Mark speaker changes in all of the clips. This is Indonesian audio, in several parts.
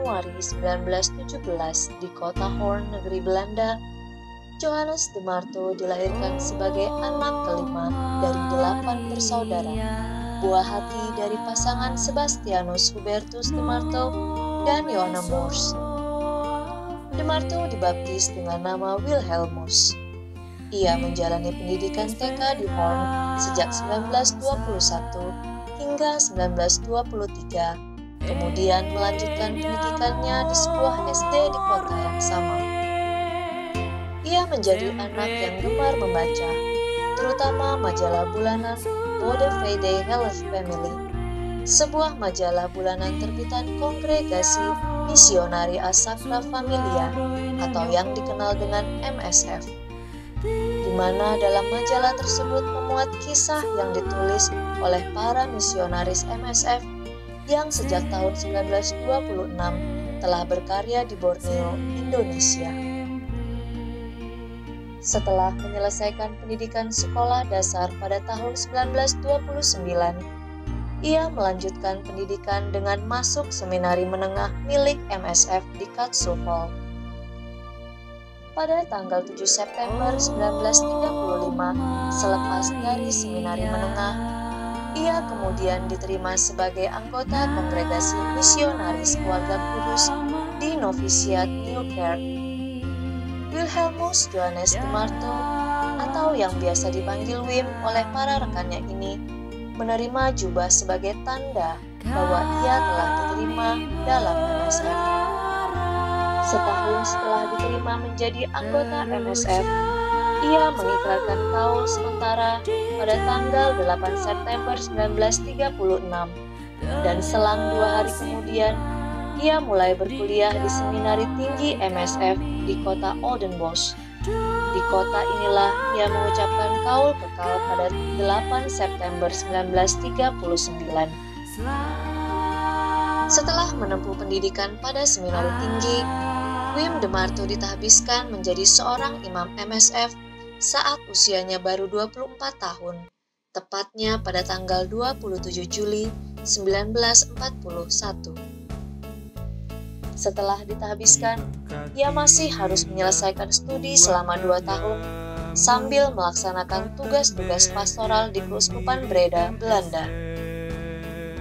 Speaker 1: Januari 1917 di kota Hoorn, negeri Belanda, Johannes de Marto dilahirkan sebagai anak kelima dari 8 bersaudara, buah hati dari pasangan Sebastianus Hubertus de Marto dan Johanna Moors. De Marto dibaptis dengan nama Wilhelmus. Ia menjalani pendidikan TK di Hoorn sejak 1921 hingga 1923, kemudian melanjutkan pendidikannya di sebuah SD di kota yang sama. Ia menjadi anak yang gemar membaca, terutama majalah bulanan Bode Fide Health Family, sebuah majalah bulanan terbitan Kongregasi Misionari Asakra Familia atau yang dikenal dengan MSF, di mana dalam majalah tersebut memuat kisah yang ditulis oleh para misionaris MSF yang sejak tahun 1926 telah berkarya di Borneo, Indonesia. Setelah menyelesaikan pendidikan sekolah dasar pada tahun 1929, ia melanjutkan pendidikan dengan masuk seminari menengah milik MSF di Katsuhol. Pada tanggal 7 September 1935, selepas dari seminari menengah, ia kemudian diterima sebagai anggota Kongregasi Misionaris Keluarga Kudus di novisiat Nieuwkerk. Wilhelmus Johannes de Marto, atau yang biasa dipanggil Wim oleh para rekannya ini, menerima jubah sebagai tanda bahwa ia telah diterima dalam MSF. Setahun setelah diterima menjadi anggota MSF, ia mengikrarkan kaul sementara pada tanggal 8 September 1936, dan selang 2 hari kemudian, ia mulai berkuliah di seminari tinggi MSF di kota Oldenbosch. Di kota inilah ia mengucapkan kaul kekal pada 8 September 1939. Setelah menempuh pendidikan pada seminari tinggi, Wim de Marto ditahbiskan menjadi seorang imam MSF saat usianya baru 24 tahun, tepatnya pada tanggal 27 Juli 1941. Setelah ditahbiskan, ia masih harus menyelesaikan studi selama 2 tahun sambil melaksanakan tugas-tugas pastoral di Keuskupan Breda, Belanda.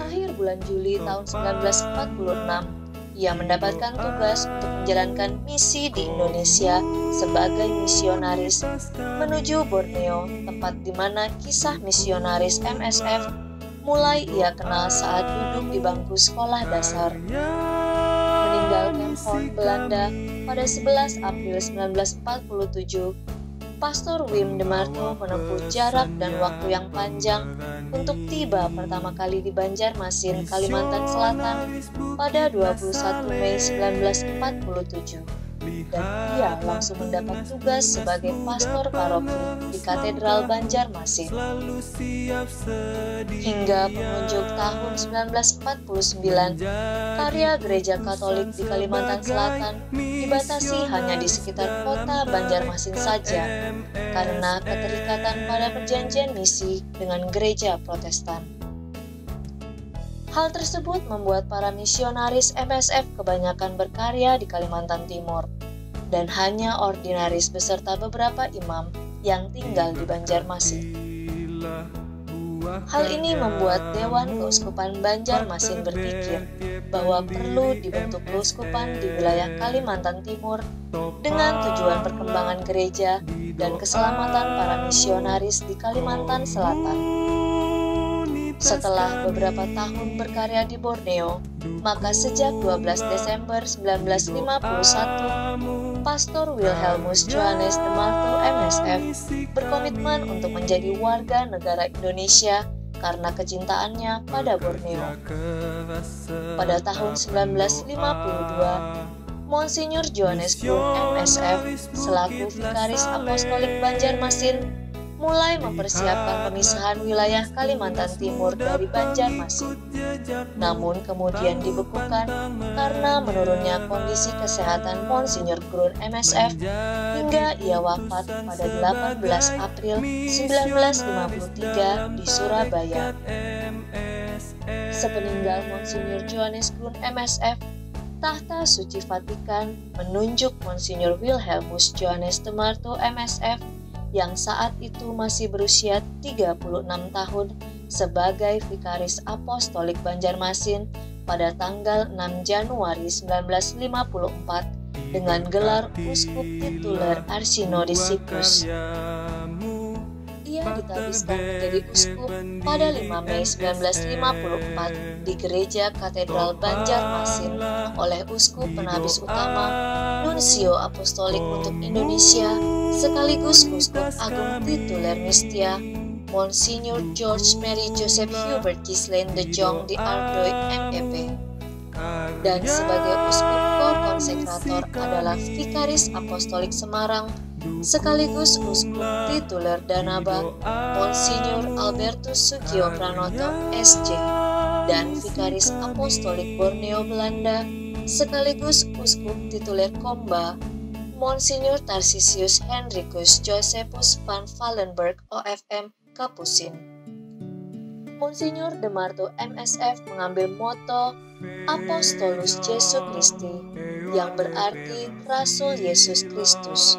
Speaker 1: Akhir bulan Juli tahun 1946, ia mendapatkan tugas untuk menjalankan misi di Indonesia sebagai misionaris menuju Borneo, tempat di mana kisah misionaris MSF mulai ia kenal saat duduk di bangku sekolah dasar. Meninggalkan Hoorn, Belanda pada 11 April 1947, Pastor Wim de Marto menempuh jarak dan waktu yang panjang untuk tiba pertama kali di Banjarmasin, Kalimantan Selatan pada 21 Mei 1947. Dan ia langsung mendapat tugas sebagai pastor paroki di Katedral Banjarmasin. Hingga penghujung tahun 1949, karya Gereja Katolik di Kalimantan Selatan dibatasi hanya di sekitar kota Banjarmasin saja karena keterikatan pada perjanjian misi dengan gereja Protestan. Hal tersebut membuat para misionaris MSF kebanyakan berkarya di Kalimantan Timur, dan hanya ordinaris beserta beberapa imam yang tinggal di Banjarmasin. Hal ini membuat Dewan Keuskupan Banjarmasin berpikir bahwa perlu dibentuk keuskupan di wilayah Kalimantan Timur dengan tujuan perkembangan gereja dan keselamatan para misionaris di Kalimantan Selatan. Setelah beberapa tahun berkarya di Borneo, maka sejak 12 Desember 1951, Pastor Wilhelmus Johannes de Marto MSF berkomitmen untuk menjadi warga negara Indonesia karena kecintaannya pada Borneo. Pada tahun 1952, Monsinyur Johannes Groen MSF selaku Vikaris Apostolik Banjarmasin mulai mempersiapkan pemisahan wilayah Kalimantan Timur dari Banjarmasin. Namun kemudian dibekukan karena menurunnya kondisi kesehatan Monsinyur Groen MSF hingga ia wafat pada 18 April 1953 di Surabaya. Sepeninggal Monsinyur Johannes Groen MSF, Tahta Suci Vatikan menunjuk Monsinyur Wilhelmus Johannes de Marto MSF yang saat itu masih berusia 36 tahun sebagai Vikaris Apostolik Banjarmasin pada tanggal 6 Januari 1954 dengan gelar Uskup Tituler Arsinodicus. Ia ditabiskan menjadi uskup pada 5 Mei 1954 di Gereja Katedral Banjarmasin oleh Uskup Penabis Utama Nuncio Apostolik untuk Indonesia sekaligus Uskup Agung Tituler Mistia Monsinyur George Mary Joseph Hubert Ghislaine de Jong di Ardoy MEP. Dan sebagai uskup ko-konsekrator adalah Vikaris Apostolik Semarang sekaligus uskup tituler Danaba Monsinyur Albertus Sugio Pranoto SJ dan Vikaris Apostolik Borneo Belanda sekaligus uskup tituler Komba Monsinyur Tarsisius Hendrikus Josephus van Valenberg OFM Kapusin. Monsinyur de Marto MSF mengambil moto Apostolus Jesu Christi yang berarti Rasul Yesus Kristus.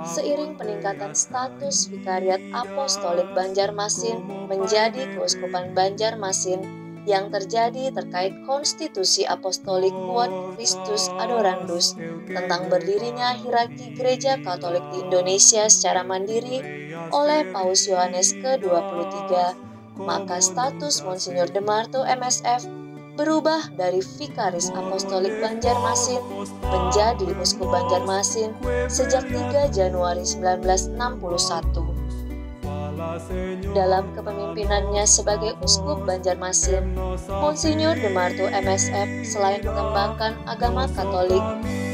Speaker 1: Seiring peningkatan status Vikariat Apostolik Banjarmasin menjadi Keuskupan Banjarmasin yang terjadi terkait Konstitusi Apostolik Quod Christus Adorandus tentang berdirinya hierarki Gereja Katolik di Indonesia secara mandiri oleh Paus Yohanes ke-23, maka status Monsinyur de Marto MSF berubah dari Vikaris Apostolik Banjarmasin menjadi Uskup Banjarmasin sejak 3 Januari 1961. Dalam kepemimpinannya sebagai Uskup Banjarmasin, Monsinyur de Marto MSF selain mengembangkan agama Katolik,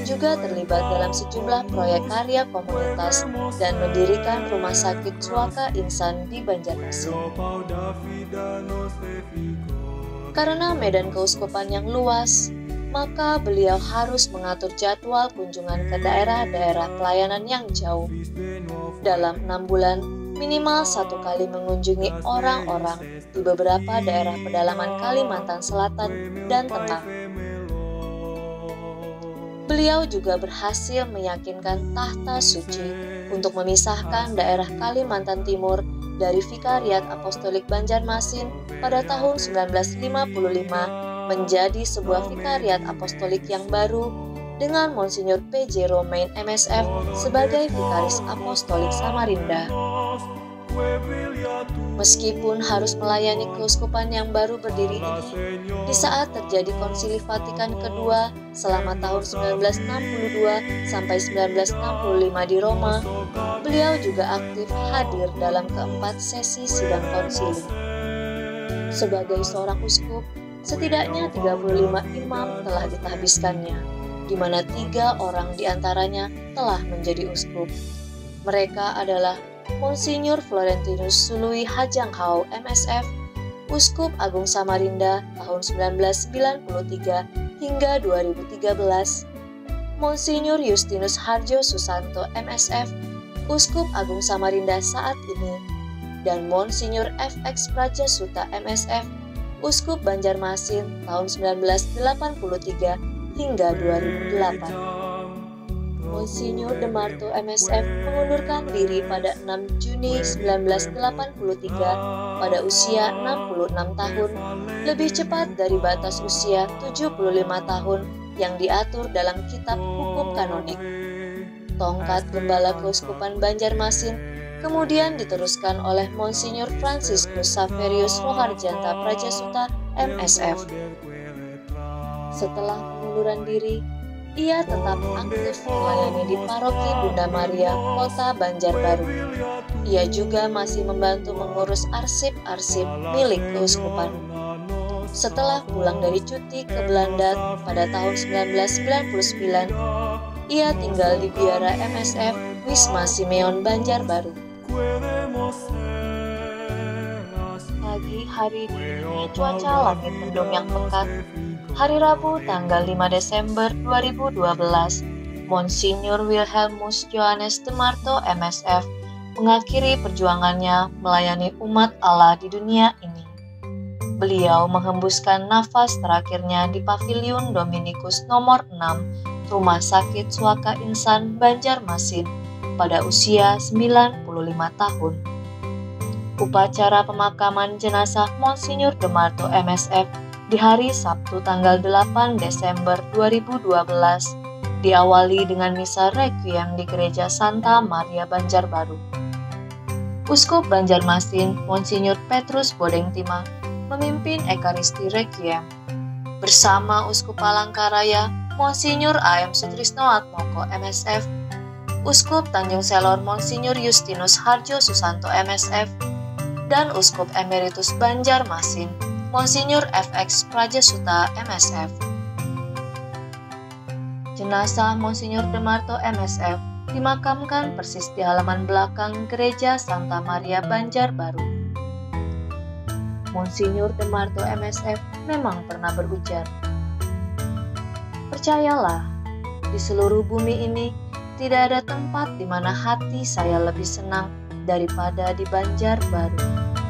Speaker 1: juga terlibat dalam sejumlah proyek karya komunitas dan mendirikan rumah sakit Suaka Insan di Banjarmasin. Karena medan keuskupan yang luas, maka beliau harus mengatur jadwal kunjungan ke daerah-daerah pelayanan yang jauh. Dalam 6 bulan, minimal 1 kali mengunjungi orang-orang di beberapa daerah pedalaman Kalimantan Selatan dan Tengah. Beliau juga berhasil meyakinkan Tahta Suci untuk memisahkan daerah Kalimantan Timur dari Vikariat Apostolik Banjarmasin pada tahun 1955 menjadi sebuah Vikariat Apostolik yang baru dengan Monsinyur P.J. Romain MSF sebagai Vikaris Apostolik Samarinda. Meskipun harus melayani keuskupan yang baru berdiri ini, di saat terjadi Konsili Vatikan kedua selama tahun 1962 sampai 1965 di Roma, beliau juga aktif hadir dalam keempat sesi sidang konsili. Sebagai seorang uskup, setidaknya 35 imam telah ditahbiskannya, di mana 3 orang diantaranya telah menjadi uskup. Mereka adalah Monsinyur Florentinus Sului Hajanghau MSF, Uskup Agung Samarinda tahun 1993 hingga 2013, Monsinyur Justinus Harjo Susanto MSF, Uskup Agung Samarinda saat ini, dan Monsinyur FX Prajasuta MSF, Uskup Banjarmasin tahun 1983 hingga 2008. Monsinyur de Marto MSF mengundurkan diri pada 6 Juni 1983 pada usia 66 tahun, lebih cepat dari batas usia 75 tahun yang diatur dalam Kitab Hukum Kanonik. Tongkat Gembala Keuskupan Banjarmasin kemudian diteruskan oleh Monsinyur Franciscus Saverius Roharjanta Prajasuta MSF. Setelah pengunduran diri, ia tetap aktif melayani di Paroki Bunda Maria, Kota Banjarbaru. Ia juga masih membantu mengurus arsip-arsip milik keuskupan. Setelah pulang dari cuti ke Belanda pada tahun 1999, ia tinggal di biara MSF Wisma Simeon Banjarbaru. Pagi hari diiringi cuaca langit mendung yang pekat. Hari Rabu tanggal 5 Desember 2012, Monsinyur Wilhelmus Johannes de Marto MSF mengakhiri perjuangannya melayani umat Allah di dunia ini. beliau menghembuskan nafas terakhirnya di Paviliun Dominikus nomor 6, Rumah Sakit Suaka Insan, Banjarmasin, pada usia 95 tahun. Upacara pemakaman jenazah Monsinyur Demarto MSF di hari Sabtu tanggal 8 Desember 2012 diawali dengan misa requiem di Gereja Santa Maria Banjarbaru. Uskup Banjarmasin, Monsinyur Petrus Bodengtima, memimpin Ekaristi Requiem. Bersama Uskup Palangkaraya, Monsinyur A.M. Sutrisno Atmoko MSF, Uskup Tanjung Selor Monsinyur Justinus Harjo Susanto MSF, dan Uskup Emeritus Banjarmasin, Monsinyur FX Prajasuta MSF. Jenazah Monsinyur Demarto MSF dimakamkan persis di halaman belakang Gereja Santa Maria Banjarbaru. Monsinyur Demarto MSF memang pernah berujar, "Percayalah, di seluruh bumi ini tidak ada tempat di mana hati saya lebih senang daripada di Banjarbaru."